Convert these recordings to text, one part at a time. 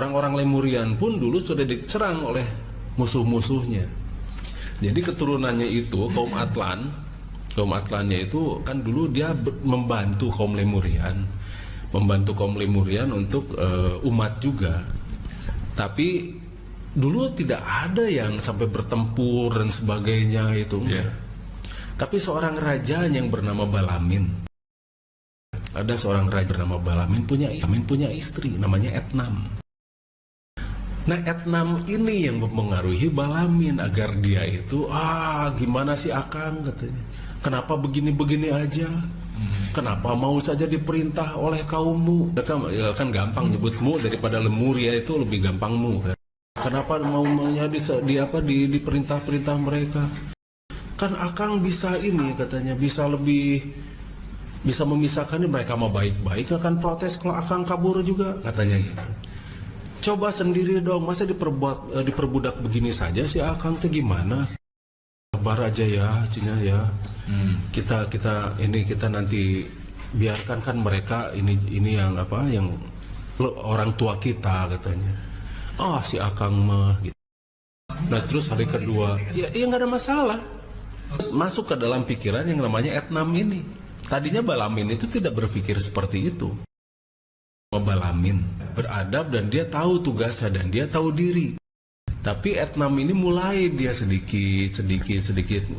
Orang-orang Lemurian pun dulu sudah diserang oleh musuh-musuhnya. Jadi keturunannya itu kaum Atlannya itu kan dulu dia membantu kaum Lemurian untuk umat juga. Tapi dulu tidak ada yang sampai bertempur dan sebagainya itu. Tapi seorang raja yang bernama Balamin. Ada seorang raja bernama Balamin punya istri namanya Etnam. Nah, Etnam ini yang mempengaruhi Balamin agar dia itu, gimana sih Akang katanya. Kenapa begini-begini aja? Kenapa mau saja diperintah oleh kaummu? Kan gampang nyebutmu daripada Lemuria itu lebih gampangmu. Kenapa maunya diperintah-perintah mereka? Kan Akang bisa ini katanya, bisa memisahkan mereka mau baik-baik akan protes kalau Akang kabur juga katanya gitu. Coba sendiri dong, masa diperbudak begini saja sih Akang teh gimana? Sabar aja ya, Cina ya. Kita nanti biarkan kan mereka ini yang orang tua kita katanya. Si Akang mah gitu. Nah terus hari kedua, ya nggak ada masalah. Masuk ke dalam pikiran yang namanya Etnam ini. Tadinya Balamin itu tidak berpikir seperti itu. Balamin beradab dan dia tahu tugasnya dan dia tahu diri. Tapi Etnam ini mulai dia sedikit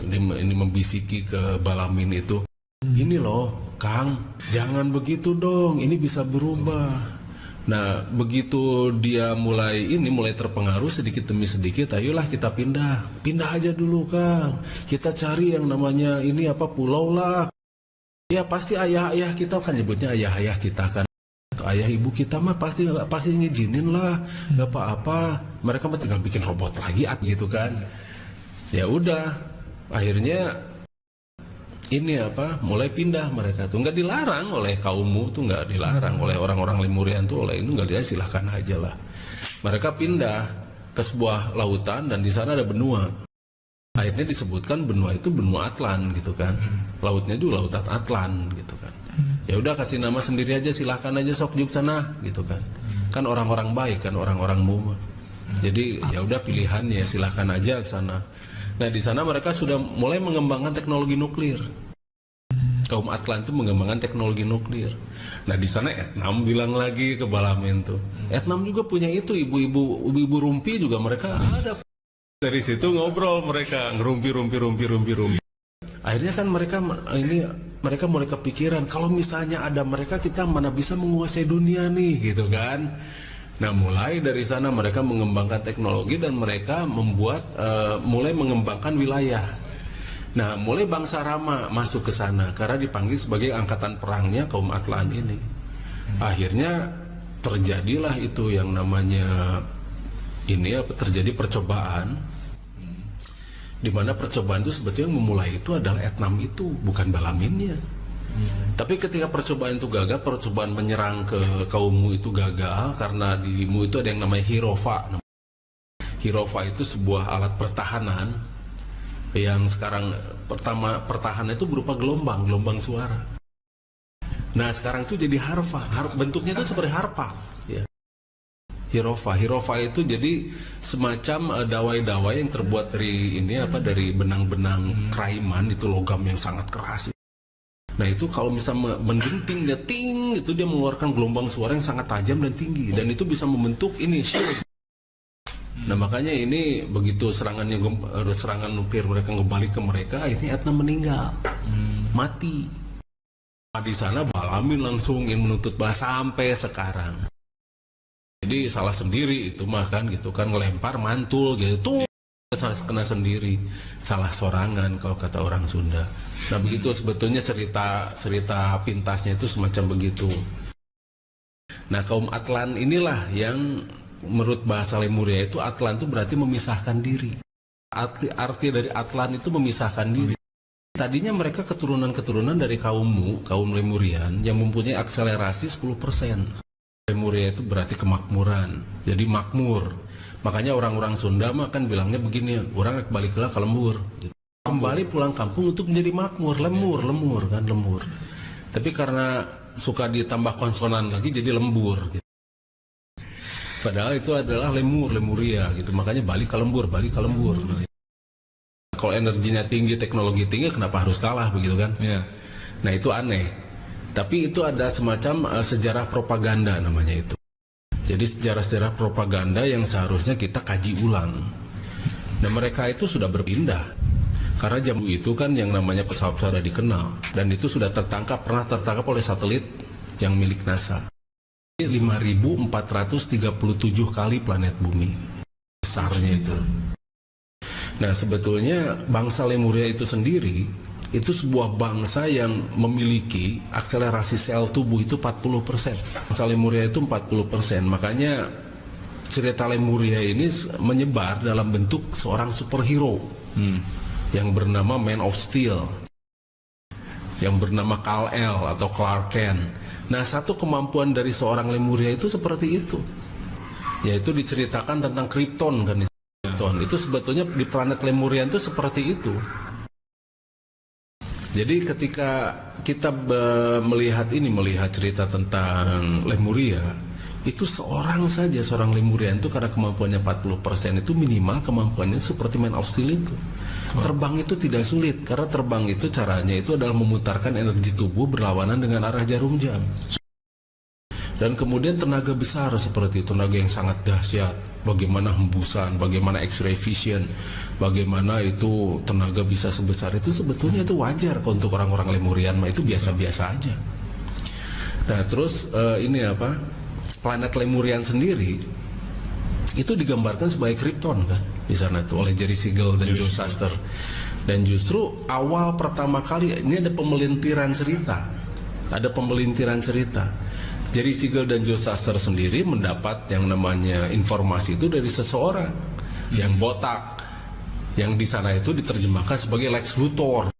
ini membisiki ke Balamin itu. Ini loh, Kang, jangan begitu dong. Ini bisa berubah. Nah, begitu dia mulai terpengaruh sedikit demi sedikit, ayolah kita pindah aja dulu, Kang. Kita cari yang namanya pulau lah. Ya pasti ayah kita kan nyebutnya ayah kita kan. Ayah ibu kita mah pasti ngizinin lah, nggak apa-apa. Mereka mah tinggal bikin robot lagi gitu kan. Ya udah, akhirnya mulai pindah mereka tuh. Nggak dilarang oleh kaummu tuh, nggak dilarang oleh orang-orang Lemurian tuh, oleh itu nggak dia silahkan aja lah. Mereka pindah ke sebuah lautan dan di sana ada benua. Akhirnya disebutkan benua itu benua Atlan gitu kan. Lautnya itu lautan Atlan gitu kan. Ya udah kasih nama sendiri aja, silahkan aja sok juk sana gitu kan. Kan orang-orang baik kan, orang-orangmu. Jadi ya udah pilihannya, silahkan aja ke sana. Nah di sana mereka sudah mulai mengembangkan teknologi nuklir. Kaum Atlan itu mengembangkan teknologi nuklir. Nah di sana Etnam bilang lagi ke Balamin tuh. Etnam juga punya itu, ibu-ibu rumpi juga mereka ada. Dari situ ngobrol mereka, ngerumpi. Akhirnya kan mereka mulai kepikiran, kalau misalnya ada mereka, kita mana bisa menguasai dunia nih gitu kan. Nah mulai dari sana mereka mengembangkan teknologi dan mereka mulai mengembangkan wilayah. Nah mulai bangsa Rama masuk ke sana karena dipanggil sebagai angkatan perangnya kaum Atlan ini. Akhirnya terjadilah itu yang namanya terjadi percobaan, di mana percobaan itu sebetulnya yang memulai itu adalah Etnam itu, bukan Balaminnya. Tapi ketika percobaan itu gagal, percobaan menyerang ke kaummu itu gagal karena dimu itu ada yang namanya Hirova. Hirova itu sebuah alat pertahanan yang sekarang pertahanan itu berupa gelombang suara. Nah sekarang itu jadi harfa, bentuknya itu seperti harpa. Ya. Hirova itu jadi semacam dawai-dawai yang terbuat dari dari benang-benang kraiman, itu logam yang sangat keras. Nah itu kalau misalnya mendenting dia ting, itu dia mengeluarkan gelombang suara yang sangat tajam dan tinggi, dan itu bisa membentuk shield. Nah makanya ini begitu serangan nuklir mereka ngebalik ke mereka, akhirnya Etnam meninggal, mati. Di sana Balamin langsung ingin menuntut balas sampai sekarang. Jadi salah sendiri itu mah kan gitu kan, ngelempar mantul gitu, kena sendiri, salah sorangan kalau kata orang Sunda. Nah begitu sebetulnya cerita pintasnya itu semacam begitu. Nah kaum Atlan inilah yang menurut bahasa Lemuria itu Atlan itu berarti memisahkan diri. Arti dari Atlan itu memisahkan diri. Tadinya mereka keturunan dari kaum Lemurian yang mempunyai akselerasi 10%. Lemuria itu berarti kemakmuran, jadi makmur. Makanya orang-orang Sunda mah kan bilangnya begini, orang baliklah ke lembur. Kembali pulang kampung untuk menjadi makmur, lemur. Tapi karena suka ditambah konsonan lagi jadi lembur. Padahal itu adalah lemuria gitu. Makanya Bali kalembur. Kalau energinya tinggi, teknologi tinggi, kenapa harus kalah begitu kan? Iya. Nah itu aneh. Tapi itu ada semacam sejarah propaganda namanya itu. Jadi sejarah-sejarah propaganda yang seharusnya kita kaji ulang. Dan mereka itu sudah berpindah. Karena jam itu kan yang namanya pesawat sudah dikenal. Dan itu sudah pernah tertangkap oleh satelit yang milik NASA. 5.437 kali planet bumi. Besarnya itu. Nah sebetulnya bangsa Lemuria itu sendiri, itu sebuah bangsa yang memiliki akselerasi sel tubuh itu 40%. Bangsa Lemuria itu 40%. Makanya cerita Lemuria ini menyebar dalam bentuk seorang superhero yang bernama Man of Steel, yang bernama Kal-El atau Clark Kent. Nah satu kemampuan dari seorang Lemuria itu seperti itu, yaitu diceritakan tentang Krypton kan. Itu sebetulnya di planet Lemuria itu seperti itu. Jadi ketika kita melihat cerita tentang Lemuria, itu seorang Lemuria itu karena kemampuannya 40% itu minimal kemampuannya seperti Man of Steel itu. Terbang itu tidak sulit, karena terbang itu caranya itu adalah memutarkan energi tubuh berlawanan dengan arah jarum jam. Dan kemudian tenaga besar seperti itu, tenaga yang sangat dahsyat. Bagaimana hembusan, bagaimana X-ray vision, bagaimana itu tenaga bisa sebesar itu, sebetulnya itu wajar untuk orang-orang Lemurian, itu biasa-biasa aja. Nah terus planet Lemurian sendiri itu digambarkan sebagai Krypton kan di sana tuh oleh Jerry Siegel dan Joe Shuster. Dan justru awal pertama kali ini ada pemelintiran cerita. Jerry Siegel dan Joe Shuster sendiri mendapat yang namanya informasi itu dari seseorang yang botak, yang di sana itu diterjemahkan sebagai Lex Luthor.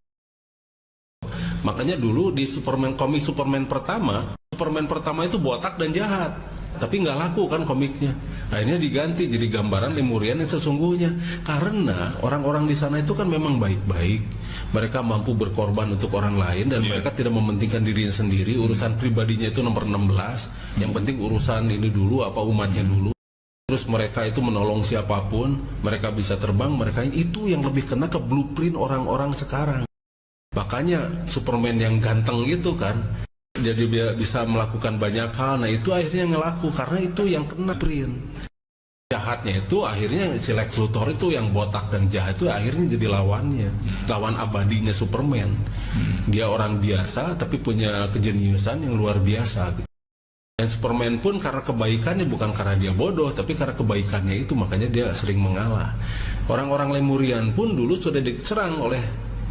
Makanya dulu di komik Superman pertama itu botak dan jahat, tapi nggak laku kan komiknya. Akhirnya diganti jadi gambaran Lemurian yang sesungguhnya, karena orang-orang di sana itu kan memang baik-baik, mereka mampu berkorban untuk orang lain dan mereka tidak mementingkan dirinya sendiri, urusan pribadinya itu nomor 16, yang penting urusan ini dulu, umatnya dulu. Terus mereka itu menolong siapapun, mereka bisa terbang, mereka itu yang lebih kena ke blueprint orang-orang sekarang. Makanya Superman yang ganteng itu kan, jadi dia bisa melakukan banyak hal. Nah itu akhirnya ngelaku karena itu yang kena print. Jahatnya itu akhirnya si Lex Luthor itu yang botak dan jahat itu akhirnya jadi lawannya, lawan abadinya Superman. Dia orang biasa tapi punya kejeniusan yang luar biasa. Dan Superman pun karena kebaikannya, bukan karena dia bodoh, tapi karena kebaikannya itu makanya dia sering mengalah. Orang-orang Lemurian pun dulu sudah diserang oleh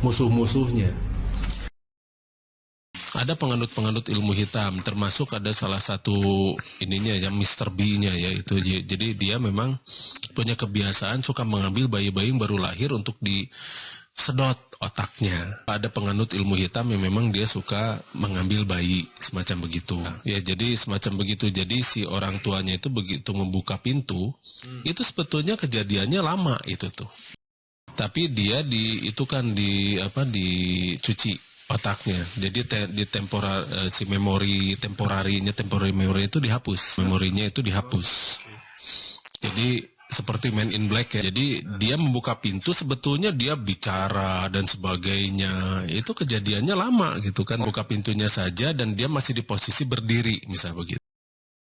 musuh-musuhnya. Ada penganut-penganut ilmu hitam, termasuk ada salah satu ininya yang Mr. B-nya ya itu. Jadi dia memang punya kebiasaan suka mengambil bayi-bayi yang baru lahir untuk disedot otaknya. Ada penganut ilmu hitam yang memang dia suka mengambil bayi semacam begitu. Ya jadi semacam begitu. Jadi si orang tuanya itu begitu membuka pintu, itu sebetulnya kejadiannya lama itu tuh. Tapi dia dicuci otaknya. Jadi si memori memori itu dihapus. Memorinya itu dihapus. Jadi seperti Man in Black ya. Jadi dia membuka pintu, sebetulnya dia bicara dan sebagainya. Itu kejadiannya lama gitu kan. Buka pintunya saja dan dia masih di posisi berdiri misalnya begitu.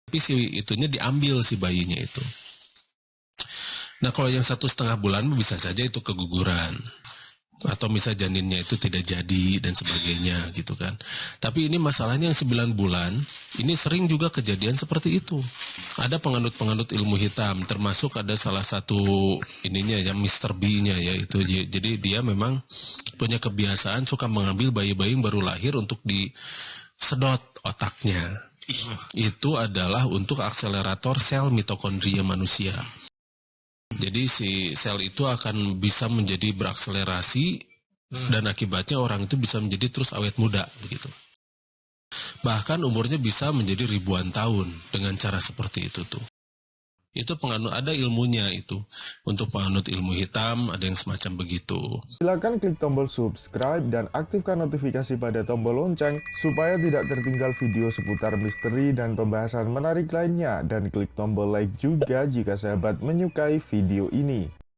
Tapi si itunya diambil si bayinya itu. Nah kalau yang 1,5 bulan bisa saja itu keguguran. Atau misalnya janinnya itu tidak jadi dan sebagainya gitu kan. Tapi ini masalahnya yang 9 bulan, ini sering juga kejadian seperti itu. Ada penganut-penganut ilmu hitam, termasuk ada salah satu ininya yang Mr. B-nya ya itu. Jadi dia memang punya kebiasaan suka mengambil bayi-bayi yang baru lahir untuk disedot otaknya. Itu adalah untuk akselerator sel mitokondria manusia. Jadi si sel itu akan bisa menjadi berakselerasi dan akibatnya orang itu bisa menjadi terus awet muda begitu. Bahkan umurnya bisa menjadi ribuan tahun dengan cara seperti itu tuh. Itu penganut, ada ilmunya itu. Untuk penganut ilmu hitam, ada yang semacam begitu. Silakan klik tombol subscribe dan aktifkan notifikasi pada tombol lonceng supaya tidak tertinggal video seputar misteri dan pembahasan menarik lainnya. Dan klik tombol like juga jika sahabat menyukai video ini.